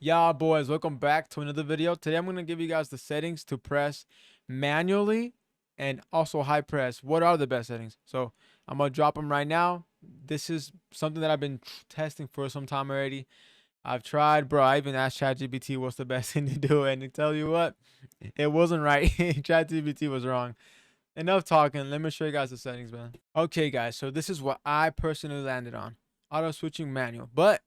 Y'all boys, welcome back to another video. Today I'm going to give you guys the settings to press manually and also high press. What are the best settings? So I'm going to drop them right now. This is something that I've been testing for some time already. I've tried, bro. I even asked ChatGPT what's the best thing to do, and to tell you what, it wasn't right. ChatGPT was wrong. Enough talking. Let me show you guys the settings, man. Okay, guys. So this is what I personally landed on. Auto switching manual. But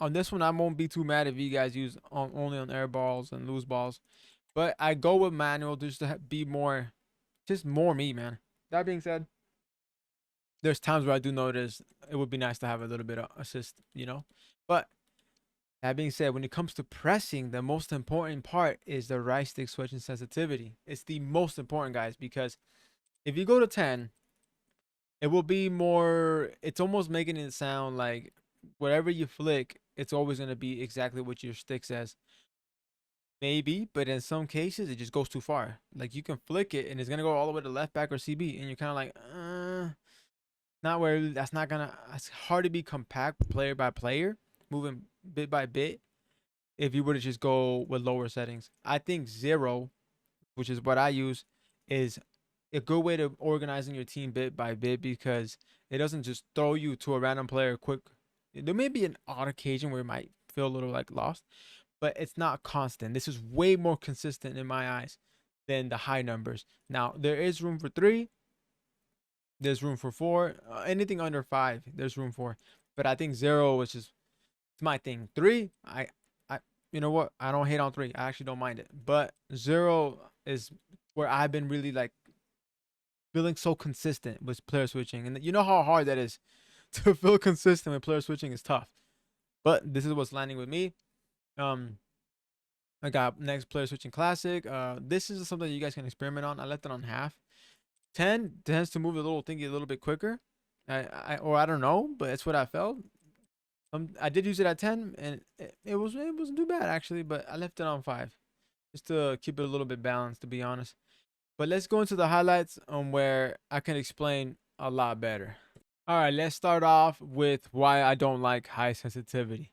on this one, I won't be too mad if you guys use only on air balls and loose balls. But I go with manual just to be more, just more me, man. That being said, there's times where I do notice it would be nice to have a little bit of assist, you know. But that being said, when it comes to pressing, the most important part is the right stick switching sensitivity. It's the most important, guys, because if you go to 10, it will be more, it's almost making it sound like whatever you flick, it's always going to be exactly what your stick says. Maybe, but in some cases, it just goes too far. Like you can flick it and it's going to go all the way to left back or CB. And you're kind of like, not where that's not going to, it's hard to be compact player by player, moving bit by bit. If you were to just go with lower settings, I think 0, which is what I use, is a good way to organizing your team bit by bit because it doesn't just throw you to a random player quick. There may be an odd occasion where you might feel a little like lost, but it's not constant. This is way more consistent in my eyes than the high numbers. Now, there is room for 3. There's room for 4. Anything under 5, there's room for. But I think 0, which is it's my thing. 3, you know what? I don't hate on 3. I actually don't mind it. But 0 is where I've been really like feeling so consistent with player switching. And you know how hard that is to feel consistent with player switching is tough. But this is what's landing with me. I got next player switching classic. This is something you guys can experiment on. I left it on half. 10 tends to move the little thingy a little bit quicker. I don't know, but it's what I felt. I did use it at 10 and it wasn't too bad actually, but I left it on 5 just to keep it a little bit balanced, to be honest. But let's go into the highlights on where I can explain a lot better. All right, let's start off with why I don't like high sensitivity.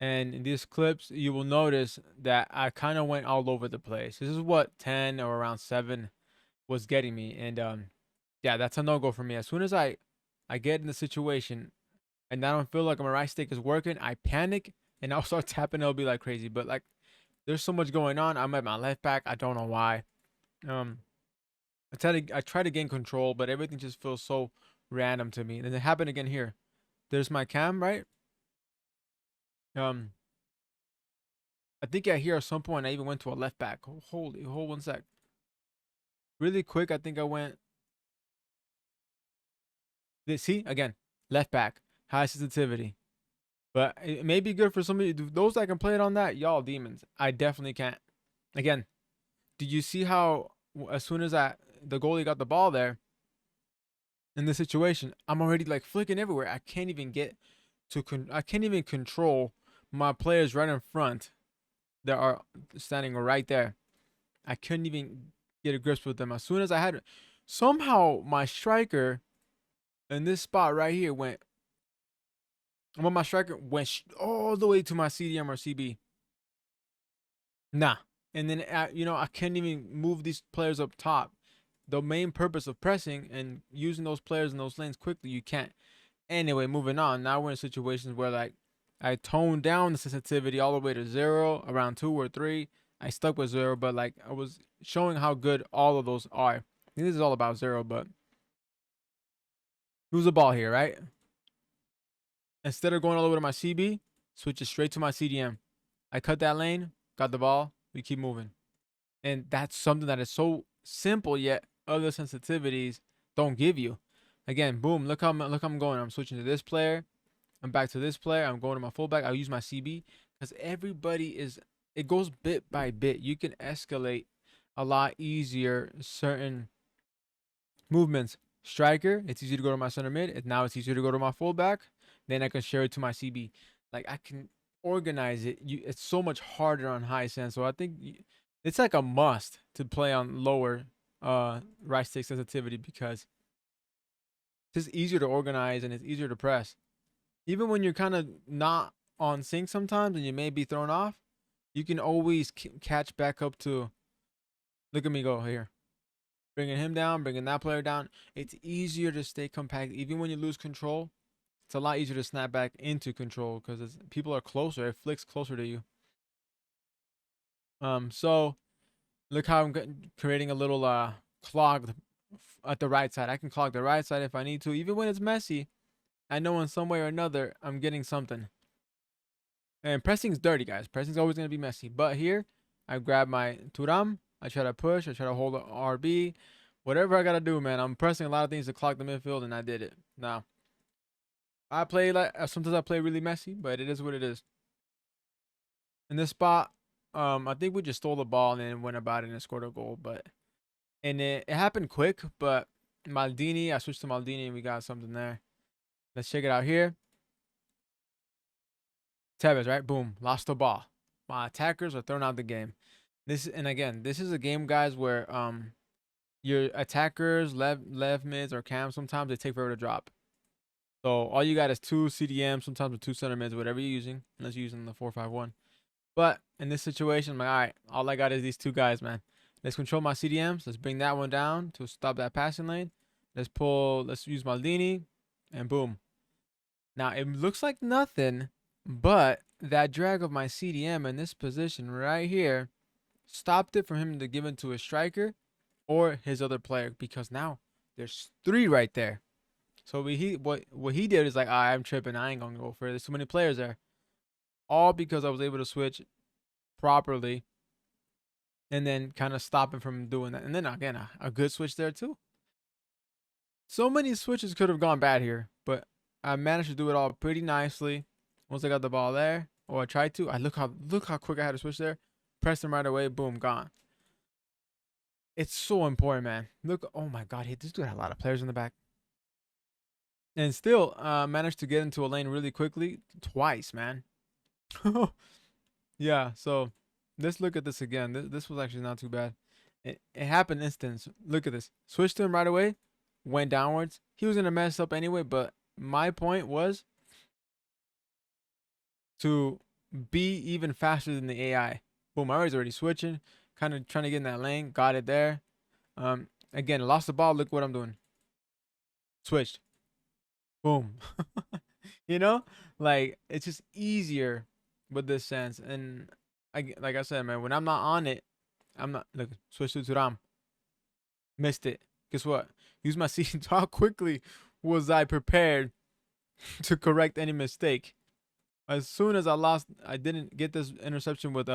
And in these clips, you will notice that I kind of went all over the place. This is what 10 or around 7 was getting me. And yeah, that's a no-go for me. As soon as I get in the situation and I don't feel like my right stick is working, I panic and I'll start tapping. It'll be like crazy. But like, there's so much going on. I'm at my left back. I don't know why. I try to gain control, but everything just feels so random to me. And it happened again here. There's my cam, right? I think here at some point I even went to a left back. Hold 1 sec. Really quick, I think I went. See again, left back, high sensitivity. But it may be good for somebody. Those that can play it on that, y'all demons. I definitely can't. Again, did you see how as soon as the goalie got the ball there in this situation, I'm already like flicking everywhere. I can't even get to. I can't even control my players right in front that are standing right there. I couldn't even get a grip with them. As soon as I had, somehow my striker in this spot right here went. Well, my striker went all the way to my CDM or CB. Nah. And then, I can't even move these players up top. The main purpose of pressing and using those players in those lanes quickly, you can't. Anyway, moving on. Now we're in situations where, like, I toned down the sensitivity all the way to 0, around 2 or 3. I stuck with 0, but, like, I was showing how good all of those are. I think this is all about 0, but lose the ball here, right? Instead of going all the way to my CB, switch it straight to my CDM. I cut that lane, got the ball, we keep moving. And that's something that is so simple, yet other sensitivities don't give you. Again, boom, look how I'm going. I'm switching to this player. I'm back to this player. I'm going to my fullback. I'll use my CB because it goes bit by bit. You can escalate a lot easier certain movements. Striker, it's easy to go to my center mid. Now it's easier to go to my fullback. Then I can share it to my CB. Like I can organize it. It's so much harder on high sense. So I think it's like a must to play on lower right stick sensitivity because it's just easier to organize and it's easier to press. Even when you're kind of not on sync sometimes and you may be thrown off, you can always catch back up to. Look at me go here. Bringing him down, bringing that player down. It's easier to stay compact. Even when you lose control, it's a lot easier to snap back into control because people are closer. It flicks closer to you. So look how I'm creating a little clog at the right side. I can clog the right side if I need to. Even when it's messy, I know in some way or another I'm getting something. And pressing's dirty, guys. Pressing's always going to be messy. But here, I grab my Turam. I try to push. I try to hold the RB. Whatever I got to do, man. I'm pressing a lot of things to clock the midfield, and I did it. Now, I play like sometimes I play really messy, but it is what it is. In this spot, I think we just stole the ball and then went about it and scored a goal. And it happened quick, but Maldini, I switched to Maldini and we got something there. Let's check it out here. Tevez, right? Boom. Lost the ball. My attackers are thrown out the game. This is a game, guys, where your attackers, left mids or cams, sometimes they take forever to drop. So all you got is 2 CDMs, sometimes with 2 center mids, whatever you're using, unless you're using the 4-5-1. But in this situation, I'm like, all right, all I got is these 2 guys, man. Let's control my CDMs. Let's bring that one down to stop that passing lane. Let's use Maldini, and boom. Now, it looks like nothing, but that drag of my CDM in this position right here stopped it from him to give it to a striker or his other player, because now there's 3 right there. So what he did is like, I'm tripping. I ain't going to go for it. There's too many players there. All because I was able to switch properly and then kind of stop him from doing that. And then again, a good switch there too. So many switches could have gone bad here, but I managed to do it all pretty nicely. Once I got the ball there, or I tried to, look how quick I had to switch there. Pressed him right away, boom, gone. It's so important, man. Look, oh my God, this dude had a lot of players in the back. And still managed to get into a lane really quickly twice, man. Yeah, so let's look at this again. This was actually not too bad. It happened instant. Look at this. Switched to him right away. Went downwards. He was going to mess up anyway, but my point was to be even faster than the AI. Boom, I was already switching. Kind of trying to get in that lane. Got it there. Again, lost the ball. Look what I'm doing. Switched. Boom. You know? Like, it's just easier with this sense. And like I said, man, when I'm not on it, I'm not. Look, switch to Turam. Missed it. Guess what? Use my season. How quickly was I prepared to correct any mistake? As soon as I didn't get this interception with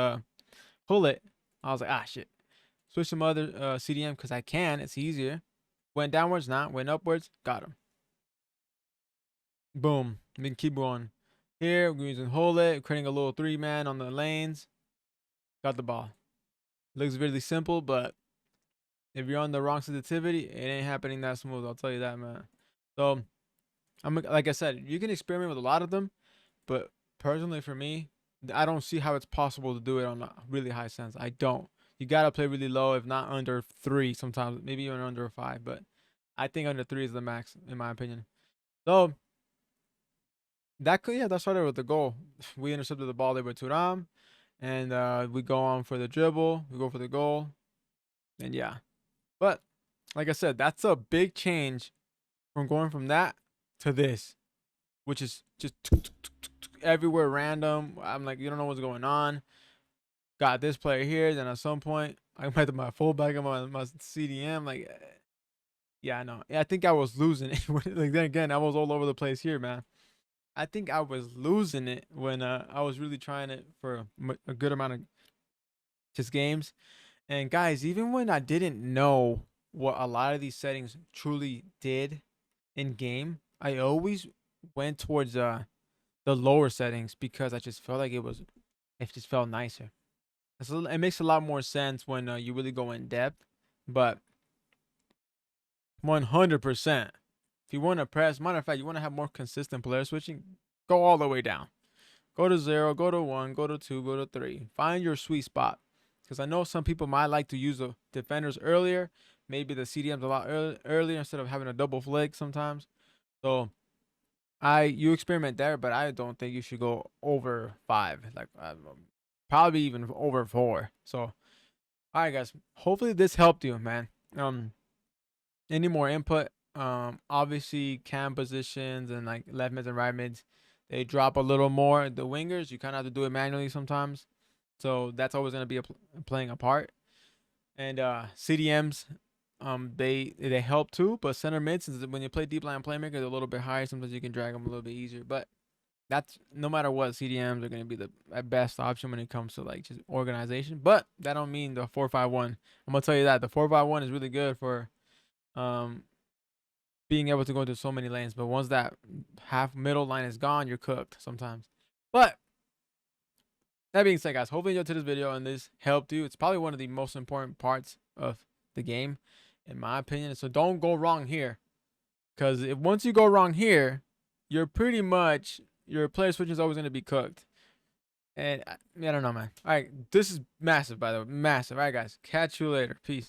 Hullet, I was like, shit. Switch some other CDM because I can. It's easier. Went downwards, went upwards, got him. Boom. We can keep going. Here, we're using Hullet, creating a little 3-man on the lanes. Got the ball. Looks really simple, but if you're on the wrong sensitivity, it ain't happening that smooth. I'll tell you that, man. So, like I said, you can experiment with a lot of them, but personally for me, I don't see how it's possible to do it on a really high sense. I don't. You gotta play really low, if not under 3 sometimes, maybe even under 5, but I think under 3 is the max in my opinion. So that started with the goal. We intercepted the ball there with Turam, and we go on for the dribble. We go for the goal, and yeah. But like I said, that's a big change from going from that to this, which is just everywhere random. I'm like, you don't know what's going on. Got this player here, then at some point I went to my fullback and my CDM. Like, yeah, I know. Yeah, I think I was losing it. Like then again, I was all over the place here, man. I think I was losing it when I was really trying it for a good amount of just games. And guys, even when I didn't know what a lot of these settings truly did in game, I always went towards the lower settings because I just felt like it just felt nicer. It makes a lot more sense when you really go in depth, but 100%. If you want to press, matter of fact, you want to have more consistent player switching, go all the way down. Go to 0, go to 1, go to 2, go to 3. Find your sweet spot. Because I know some people might like to use the defenders earlier. Maybe the CDMs a lot earlier instead of having a double flick sometimes. So You experiment there, but I don't think you should go over 5. Like probably even over 4. So, all right, guys. Hopefully this helped you, man. Any more input? Obviously cam positions and like left mids and right mids, they drop a little more. The wingers, you kind of have to do it manually sometimes. So that's always gonna be playing a part. And CDMs, they help too, but center mids, since when you play deep line playmaker, they're a little bit higher. Sometimes you can drag them a little bit easier, but that's no matter what, CDMs are going to be the best option when it comes to like just organization. But that don't mean the 4-5-1. I'm gonna tell you that the 4-5-1 is really good for being able to go into so many lanes. But once that half middle line is gone, you're cooked sometimes. But that being said, guys, hopefully you enjoyed this video and this helped you. It's probably one of the most important parts of the game, in my opinion. So don't go wrong here, because if once you go wrong here, you're pretty much, your player switch is always going to be cooked. And I don't know, man. All right, this is massive, by the way, massive. All right, guys, catch you later. Peace.